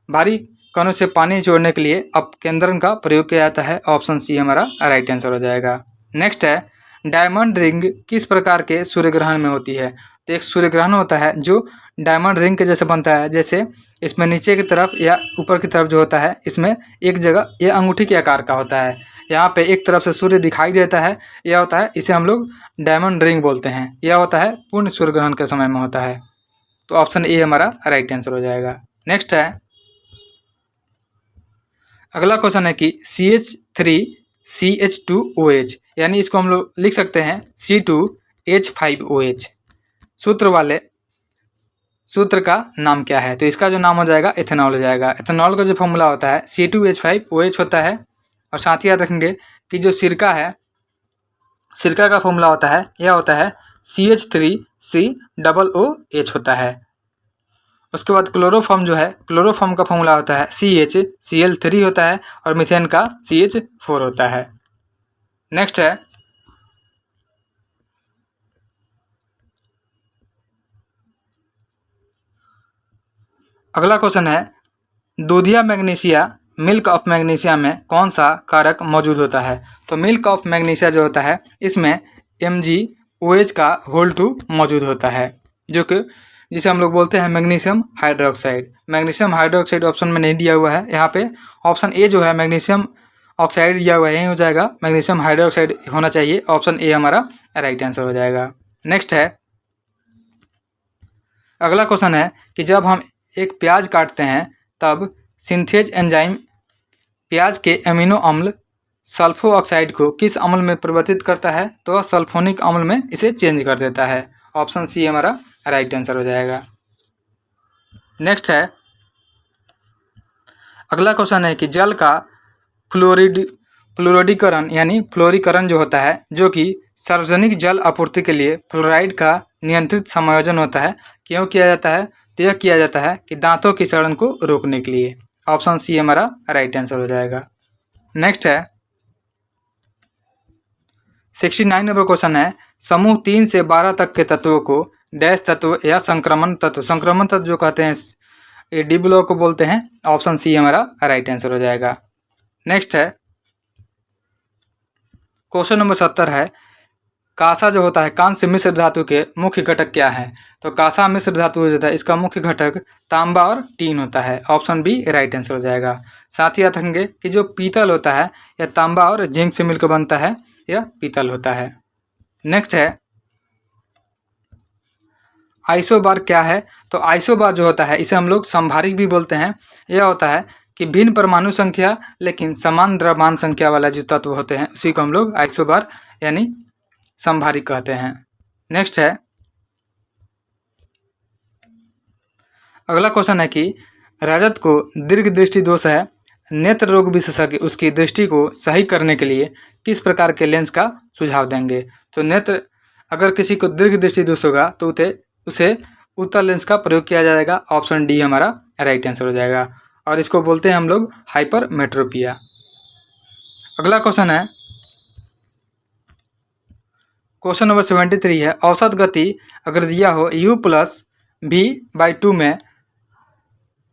भारी कणों से पानी निचोड़ने के लिए अपकेंद्रण का प्रयोग किया जाता है। ऑप्शन सी हमारा राइट आंसर हो जाएगा। नेक्स्ट है, डायमंड रिंग किस प्रकार के सूर्य ग्रहण में होती है? तो एक सूर्य ग्रहण होता है जो डायमंड रिंग के जैसे बनता है, जैसे इसमें नीचे की तरफ या ऊपर की तरफ जो होता है, इसमें एक जगह ये अंगूठी के आकार का होता है, यहाँ पे एक तरफ से सूर्य दिखाई देता है, यह होता है, इसे हम लोग डायमंड रिंग बोलते हैं। यह होता है पूर्ण सूर्य ग्रहण के समय में होता है। तो ऑप्शन ए हमारा राइट आंसर हो जाएगा। नेक्स्ट है, अगला क्वेश्चन है कि CH3CH2OH, यानी इसको हम लोग लिख सकते हैं C2H5OH, सूत्र वाले सूत्र का नाम क्या है? तो इसका जो नाम हो जाएगा एथेनॉल हो जाएगा। एथेनॉल का जो फॉर्मूला होता है C2H5OH होता है। और साथ ही याद रखेंगे कि जो सिरका है, सिरका का फॉर्मूला होता है, यह होता है CH3COOH होता है। उसके बाद क्लोरोफॉर्म जो है, क्लोरोफॉर्म का फॉर्मूला होता है CHCl3 होता है और मीथेन का CH4 होता है। नेक्स्ट है, अगला क्वेश्चन है, दूधिया मैग्नीशिया मिल्क ऑफ मैग्नीशिया में कौन सा कारक मौजूद होता है? तो मिल्क ऑफ मैग्नीशिया जो होता है, इसमें MgOH का होल2 मौजूद होता है, जो कि जिसे हम लोग बोलते हैं magnesium hydroxide. Magnesium hydroxide option में नहीं दिया हुआ है, यहाँ पे ऑप्शन ए जो है मैग्नीशियम ऑक्साइड दिया हुआ है, यही हो जाएगा, मैग्नीशियम हाइड्रोक्साइड होना चाहिए। ऑप्शन ए हमारा राइट आंसर हो जाएगा। नेक्स्ट है, अगला क्वेश्चन है कि जब हम एक प्याज काटते हैं तब सिंथेज एंजाइम प्याज के एमिनो अम्ल सल्फो ऑक्साइड को किस अम्ल में परिवर्तित करता है? तो सल्फोनिक अम्ल में इसे चेंज कर देता है। ऑप्शन सी हमारा राइट आंसर हो जाएगा। नेक्स्ट है, अगला क्वेश्चन है कि जल का फ्लोरिडीकरण यानी फ्लोरीकरण जो होता है, जो कि सार्वजनिक जल आपूर्ति के लिए फ्लोराइड का नियंत्रित समायोजन होता है, क्यों किया जाता है? तो यह किया जाता है कि दांतों की सड़न को रोकने के लिए। ऑप्शन सी हमारा राइट आंसर हो जाएगा। नेक्स्ट है, 69 नंबर क्वेश्चन है, समूह 3 से 12 तक के तत्वों को डैश तत्व या संक्रमण तत्व जो कहते हैं, ये डी ब्लॉक को बोलते हैं। ऑप्शन सी हमारा राइट आंसर हो जाएगा। नेक्स्ट है, क्वेश्चन नंबर 70 है, कांसा जो होता है, कांस्य मिश्र धातु के मुख्य घटक क्या है? तो कांसा मिश्र धातु जो होता है, इसका मुख्य घटक तांबा और टीन होता है। ऑप्शन बी राइट आंसर हो जाएगा। साथ ही याद रखेंगे कि जो पीतल होता है, यह तांबा और जिंक से मिलकर बनता है, यह पीतल होता है। नेक्स्ट है, आइसोबार क्या है? तो आइसोबार जो होता है, इसे हम लोग संभारिक भी बोलते हैं। यह होता है कि भिन्न परमाणु संख्या लेकिन समान द्रव्यमान संख्या वाला जो तत्व होते हैं, उसी को हम लोग आइसोबार यानी संभारिक कहते हैं। नेक्स्ट है, अगला क्वेश्चन है कि रजत को दीर्घ दृष्टि दोष है, नेत्र रोग विशेषज्ञ उसकी दृष्टि को सही करने के लिए किस प्रकार के लेंस का सुझाव देंगे? तो नेत्र अगर किसी को दीर्घ दृष्टि दोष होगा तो उसे उत्तल लेंस का प्रयोग किया जाएगा। ऑप्शन डी हमारा राइट आंसर हो जाएगा और इसको बोलते हैं हम लोग हाइपरमेट्रोपिया। अगला क्वेश्चन है, क्वेश्चन नंबर 73 है, औसत गति अगर दिया हो u+v/2 में,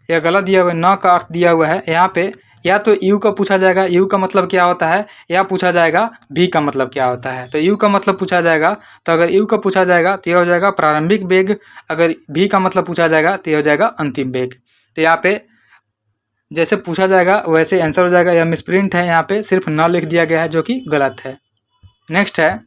यह गलत दिया हुआ है, न का अर्थ दिया हुआ है यहाँ पे, या तो u का पूछा जाएगा, u का मतलब क्या होता है, या पूछा जाएगा v का मतलब क्या होता है। तो u का मतलब पूछा जाएगा, तो अगर u का पूछा जाएगा तो यह हो जाएगा प्रारंभिक वेग, अगर v का मतलब पूछा जाएगा तो यह हो जाएगा अंतिम वेग। तो यहाँ पे जैसे पूछा जाएगा वैसे आंसर हो जाएगा। यह मिसप्रिंट है, यहाँ पे सिर्फ न लिख दिया गया है जो कि गलत है। नेक्स्ट है,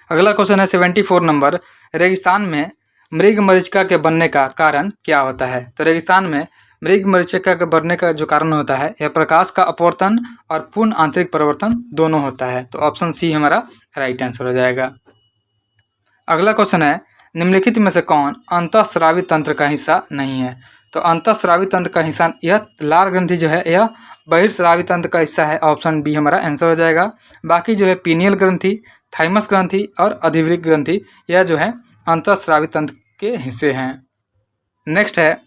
अगला क्वेश्चन है 74 नंबर, रेगिस्तान में मृग मरीचिका के बनने का कारण क्या होता है? तो रेगिस्तान में मृग मरीचिका के बढ़ने का जो कारण होता है यह प्रकाश का अपवर्तन और पूर्ण आंतरिक परिवर्तन दोनों होता है। तो ऑप्शन सी हमारा राइट आंसर हो जाएगा। अगला क्वेश्चन है, निम्नलिखित में से कौन अंतःस्रावी तंत्र का हिस्सा नहीं है? तो अंतःस्रावी तंत्र का हिस्सा यह लार ग्रंथि जो है यह बहिर्स्रावी तंत्र का हिस्सा है। ऑप्शन बी हमारा आंसर हो जाएगा। बाकी जो है पीनियल ग्रंथि, थाइमस ग्रंथि और अधिवृक्क ग्रंथि यह जो है अंतःस्रावी तंत्र के हिस्से हैं। नेक्स्ट है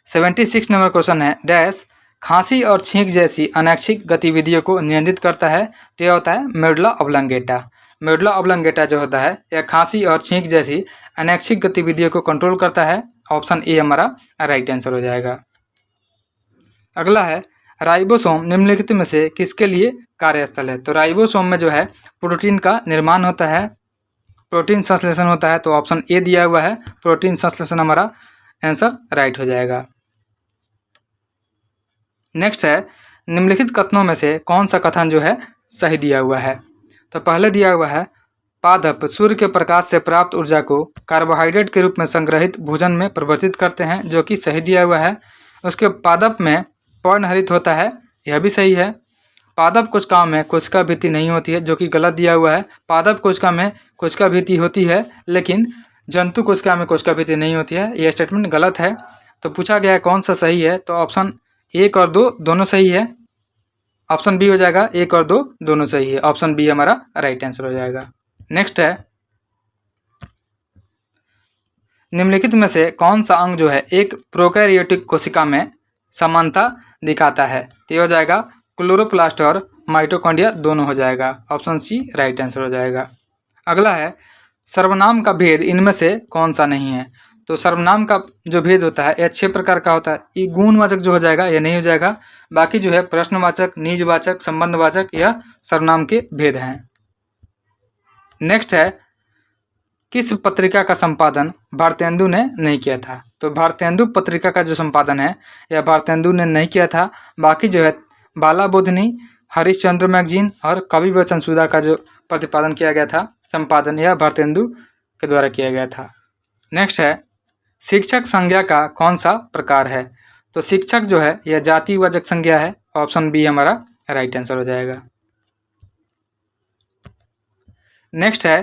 76 नंबर क्वेश्चन है, डैश खांसी और छींक जैसी अनैच्छिक गतिविधियों को नियंत्रित करता है। तो यह होता है मेडुला ऑब्लंगेटा। मेडुला ऑब्लंगेटा जो होता है यह खांसी और छींक जैसी अनैच्छिक गतिविधियों को कंट्रोल करता है। ऑप्शन ए हमारा राइट आंसर हो जाएगा। अगला है, राइबोसोम निम्नलिखित में से किसके लिए कार्यस्थल है? तो राइबोसोम में जो है प्रोटीन का निर्माण होता है, प्रोटीन संश्लेषण होता है। तो ऑप्शन ए दिया हुआ है, प्रोटीन संश्लेषण हमारा आंसर राइट हो जाएगा। नेक्स्ट है, निम्नलिखित कथनों में से कौन सा कथन जो है सही दिया हुआ है? तो पहले दिया हुआ है, पादप सूर्य के प्रकाश से प्राप्त ऊर्जा को कार्बोहाइड्रेट के रूप में संग्रहित भोजन में परिवर्तित करते हैं, जो कि सही दिया हुआ है। उसके पादप में पर्णहरित होता है, यह भी सही है। पादप कोशिकाओं में कोशिका भित्ति नहीं होती है, जो कि गलत दिया हुआ है। पादप कोशिका में कोशिका भित्ति होती है, लेकिन जंतु कोशिका में कोशिका भित्ति नहीं होती है। यह स्टेटमेंट गलत है। तो पूछा गया है कौन सा सही है? तो ऑप्शन 1 और 2 दोनों सही है। ऑप्शन बी हो जाएगा, 1 और 2 दोनों सही है। ऑप्शन बी हमारा राइट आंसर हो जाएगा। नेक्स्ट है, निम्नलिखित में से कौन सा अंग जो है एक प्रोकैरियोटिक कोशिका में समानता दिखाता है? तो ये हो जाएगा क्लोरोप्लास्ट और माइटोकॉन्ड्रिया दोनों हो जाएगा। ऑप्शन सी राइट आंसर हो जाएगा। अगला है, सर्वनाम का भेद इनमें से कौन सा नहीं है? तो सर्वनाम का जो भेद होता है यह 6 प्रकार का होता है। ये गुणवाचक जो हो जाएगा यह नहीं हो जाएगा। बाकी जो है प्रश्नवाचक, निजवाचक, संबंधवाचक यह सर्वनाम के भेद हैं। नेक्स्ट है, किस पत्रिका का संपादन भारतेंदु ने नहीं किया था? तो भारतेंदु पत्रिका का जो संपादन है यह भारतेंदु ने नहीं किया था। बाकी जो है बाला बोधनी, हरिश्चंद्र मैगजीन और कवि वचन सुधा का जो प्रतिपादन किया गया था, संपादन यह भारतेंदु के द्वारा किया गया था। नेक्स्ट है, शिक्षक संज्ञा का कौन सा प्रकार है? तो शिक्षक जो है यह जातिवाचक संज्ञा है। ऑप्शन बी हमारा राइट आंसर हो जाएगा। नेक्स्ट है,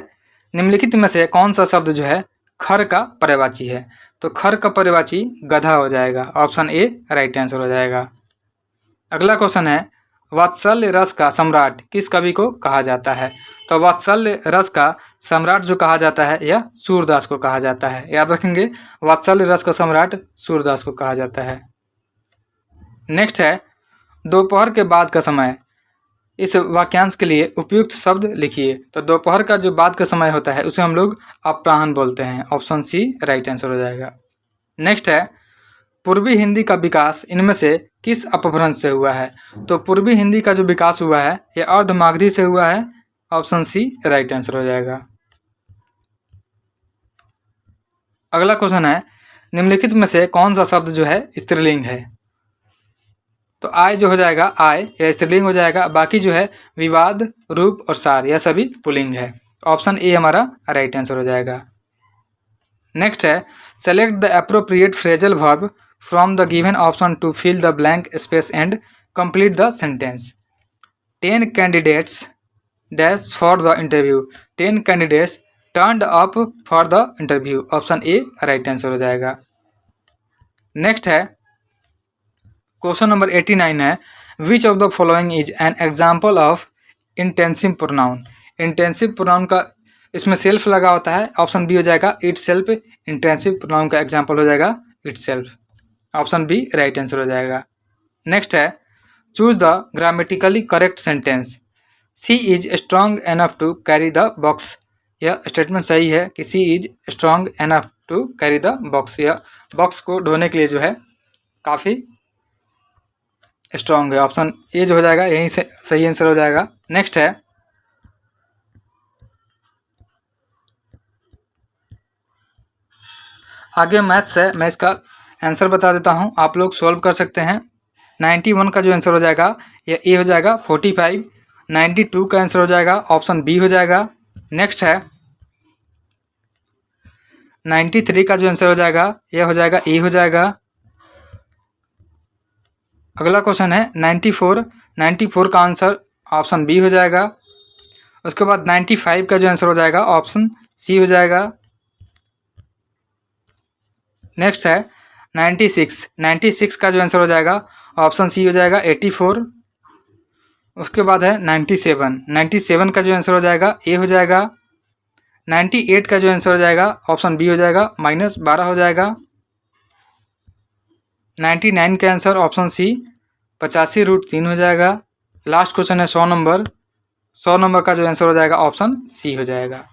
निम्नलिखित में से कौन सा शब्द जो है खर का पर्यायवाची है? तो खर का पर्यायवाची गधा हो जाएगा। ऑप्शन ए राइट आंसर हो जाएगा। अगला क्वेश्चन है, वात्सल्य रस का सम्राट किस कवि को कहा जाता है? तो वात्सल्य रस का सम्राट जो कहा जाता है यह सूरदास को कहा जाता है। याद रखेंगे, वात्सल्य रस का सम्राट सूरदास को कहा जाता है। नेक्स्ट है, दोपहर के बाद का समय, इस वाक्यांश के लिए उपयुक्त शब्द लिखिए। तो दोपहर का जो बाद का समय होता है उसे हम लोग अपराह्न बोलते हैं। ऑप्शन सी राइट आंसर हो जाएगा। नेक्स्ट है, पूर्वी हिंदी का विकास इनमें से किस अपभ्रंश से हुआ है? तो पूर्वी हिंदी का जो विकास हुआ है यह अर्धमागधी से हुआ है। ऑप्शन सी राइट आंसर हो जाएगा। अगला क्वेश्चन है, निम्नलिखित में से कौन सा शब्द जो है स्त्रीलिंग है? तो आय जो हो जाएगा, आय यह स्त्रीलिंग हो जाएगा। बाकी जो है विवाद, रूप और सार यह सभी पुल्लिंग है। ऑप्शन ए हमारा राइट आंसर हो जाएगा। नेक्स्ट है, select the appropriate phrasal verb from the given option to fill the blank space and complete the sentence. 10 candidates dash for the interview. 10 candidates turned up for the interview. Option A right answer हो जाएगा। Next है, question number 89 है, which of the following is an example of intensive pronoun. Intensive pronoun का इसमें self लगा होता है। Option B हो जाएगा इट सेल्फ। इंटेंसिव प्रोनाउन का एग्जाम्पल हो जाएगा itself. Option B right answer हो जाएगा। नेक्स्ट है, choose the grammatically correct sentence. She is strong enough to carry the box. यह स्टेटमेंट सही है कि she is strong enough to carry the box. यह बॉक्स को ढोने के लिए जो है काफ़ी स्ट्रॉन्ग है। ऑप्शन ए जो हो जाएगा यही से सही आंसर हो जाएगा। नेक्स्ट है, आगे मैथ्स है, मैं इसका आंसर बता देता हूं, आप लोग सॉल्व कर सकते हैं। 91 का जो आंसर हो जाएगा यह ए हो जाएगा। 45 92 का आंसर हो जाएगा। ऑप्शन बी हो जाएगा। नेक्स्ट है, 93 का जो आंसर हो जाएगा यह हो जाएगा ए हो जाएगा। अगला क्वेश्चन है 94। 94 का आंसर ऑप्शन बी हो जाएगा। उसके बाद 95 का जो आंसर हो जाएगा ऑप्शन सी हो जाएगा। नेक्स्ट है 96। 96 का जो आंसर हो जाएगा ऑप्शन सी हो जाएगा 84। उसके बाद है 97। 97 का जो आंसर हो जाएगा ए हो जाएगा। 98 का जो आंसर हो जाएगा ऑप्शन बी हो जाएगा -12 हो जाएगा। 99 का आंसर ऑप्शन सी 85√3 हो जाएगा। लास्ट क्वेश्चन है 100 नंबर। 100 नंबर का जो आंसर हो जाएगा ऑप्शन सी हो जाएगा।